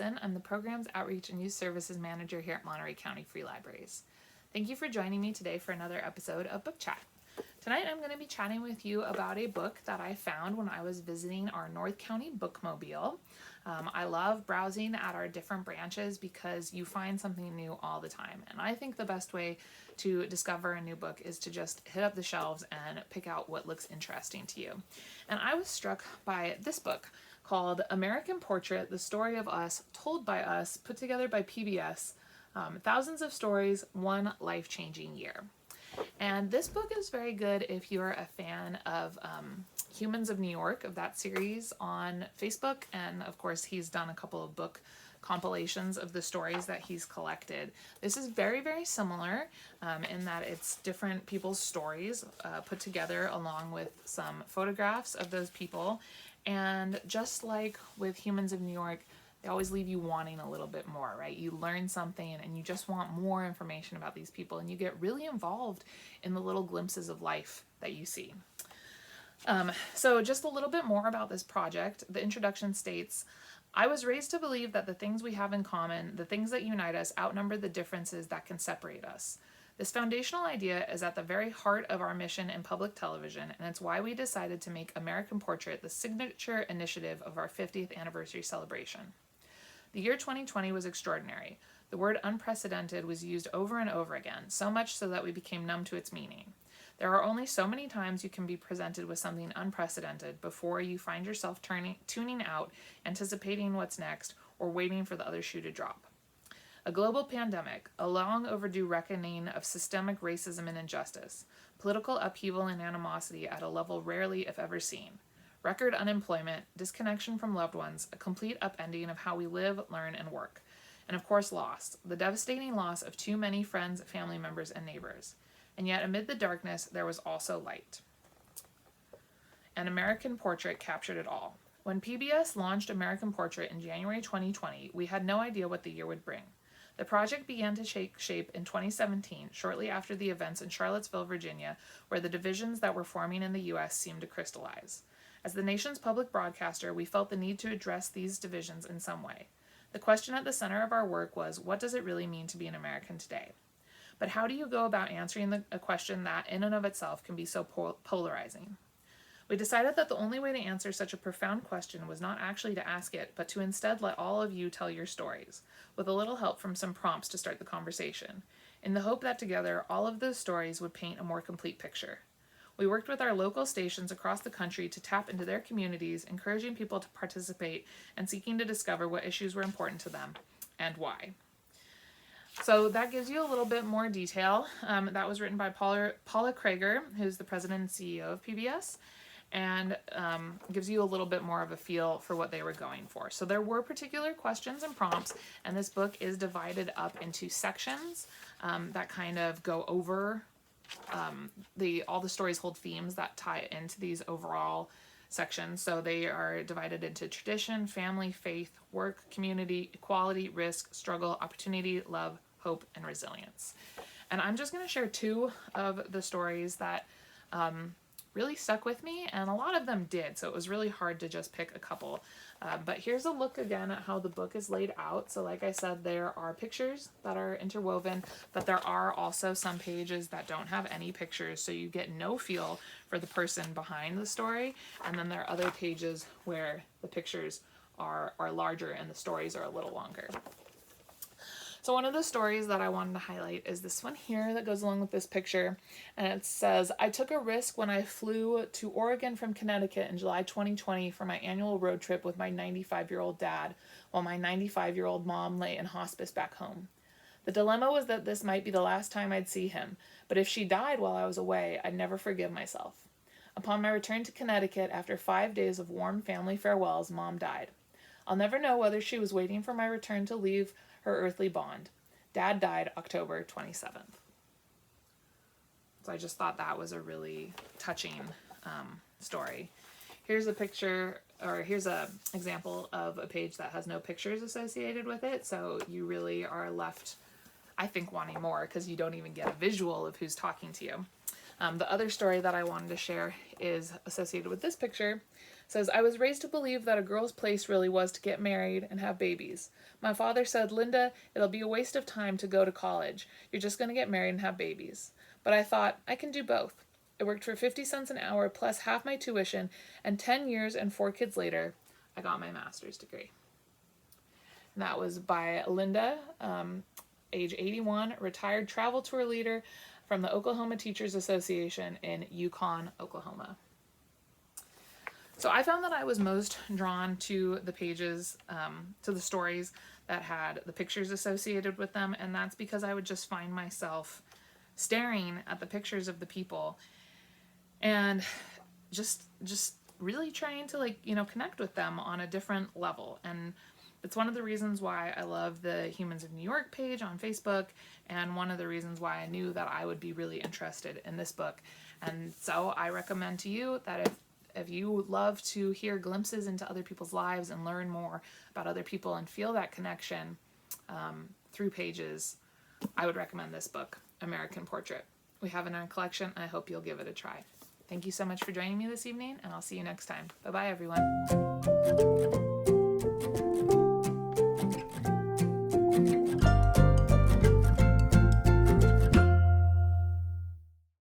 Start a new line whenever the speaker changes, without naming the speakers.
Alison. I'm the Programs Outreach and Youth Services Manager here at Monterey County Free Libraries. Thank you for joining me today for another episode of Book Chat. Tonight I'm going to be chatting with you about a book that I found when I was visiting our North County bookmobile. I love browsing at our different branches because you find something new all the time. And I think the best way to discover a new book is to just hit up the shelves and pick out what looks interesting to you. And I was struck by this book called American Portrait, The Story of Us, Told by Us, put together by PBS, Thousands of Stories, One Life-Changing Year. And this book is very good if you're a fan of Humans of New York, of that series on Facebook. And of course, he's done a couple of book compilations of the stories that he's collected. This is very, very similar in that it's different people's stories put together along with some photographs of those people. And just like with Humans of New York, they always leave you wanting a little bit more, right? You learn something and you just want more information about these people, and you get really involved in the little glimpses of life that you see. So just a little bit more about this project. The introduction states, I was raised to believe that the things we have in common, the things that unite us, outnumber the differences that can separate us. This foundational idea is at the very heart of our mission in public television, and it's why we decided to make American Portrait the signature initiative of our 50th anniversary celebration. The year 2020 was extraordinary. The word unprecedented was used over and over again, so much so that we became numb to its meaning. There are only so many times you can be presented with something unprecedented before you find yourself tuning out, anticipating what's next, or waiting for the other shoe to drop. A global pandemic, a long overdue reckoning of systemic racism and injustice, political upheaval and animosity at a level rarely if ever seen, record unemployment, disconnection from loved ones, a complete upending of how we live, learn, and work. And of course, loss, the devastating loss of too many friends, family members, and neighbors. And yet, amid the darkness, there was also light. An American Portrait captured it all. When PBS launched American Portrait in January 2020, we had no idea what the year would bring. The project began to take shape in 2017, shortly after the events in Charlottesville, Virginia, where the divisions that were forming in the U.S. seemed to crystallize. As the nation's public broadcaster, we felt the need to address these divisions in some way. The question at the center of our work was, what does it really mean to be an American today? But how do you go about answering a question that, in and of itself, can be so polarizing? We decided that the only way to answer such a profound question was not actually to ask it, but to instead let all of you tell your stories, with a little help from some prompts to start the conversation, in the hope that together, all of those stories would paint a more complete picture. We worked with our local stations across the country to tap into their communities, encouraging people to participate and seeking to discover what issues were important to them and why. So that gives you a little bit more detail. That was written by Paula Krager, who's the president and CEO of PBS, and gives you a little bit more of a feel for what they were going for. So there were particular questions and prompts, and this book is divided up into sections that kind of go over all the stories hold themes that tie into these overall sections. So they are divided into tradition, family, faith, work, community, equality, risk, struggle, opportunity, love, hope, and resilience. And I'm just going to share two of the stories that really stuck with me, and a lot of them did, so it was really hard to just pick a couple. But here's a look again at how the book is laid out. So like I said, there are pictures that are interwoven, but there are also some pages that don't have any pictures, so you get no feel for the person behind the story. And then there are other pages where the pictures are larger and the stories are a little longer. So one of the stories that I wanted to highlight is this one here that goes along with this picture. And it says, I took a risk when I flew to Oregon from Connecticut in July 2020 for my annual road trip with my 95-year-old dad, while my 95-year-old mom lay in hospice back home. The dilemma was that this might be the last time I'd see him, but if she died while I was away, I'd never forgive myself. Upon my return to Connecticut, after 5 days of warm family farewells, Mom died. I'll never know whether she was waiting for my return to leave her earthly bond. Dad died October 27th. So I just thought that was a really touching story. Here's a picture, or here's an example of a page that has no pictures associated with it. So you really are left, I think, wanting more because you don't even get a visual of who's talking to you. The other story that I wanted to share is associated with this picture. It says, I was raised to believe that a girl's place really was to get married and have babies. My father said, Linda, it'll be a waste of time to go to college. You're just going to get married and have babies. But I thought, I can do both. I worked for 50 cents an hour plus half my tuition, and 10 years and 4 kids later, I got my master's degree. And that was by Linda, age 81, retired travel tour leader from the Oklahoma Teachers Association in Yukon, Oklahoma. So I found that I was most drawn to the pages, to the stories that had the pictures associated with them, and that's because I would just find myself staring at the pictures of the people and just really trying to, like, connect with them on a different level. And it's one of the reasons why I love the Humans of New York page on Facebook, and one of the reasons why I knew that I would be really interested in this book. And so I recommend to you that if you would love to hear glimpses into other people's lives and learn more about other people and feel that connection through pages, I would recommend this book, American Portrait. We have it in our collection. I hope you'll give it a try. Thank you so much for joining me this evening, and I'll see you next time. Bye-bye, everyone.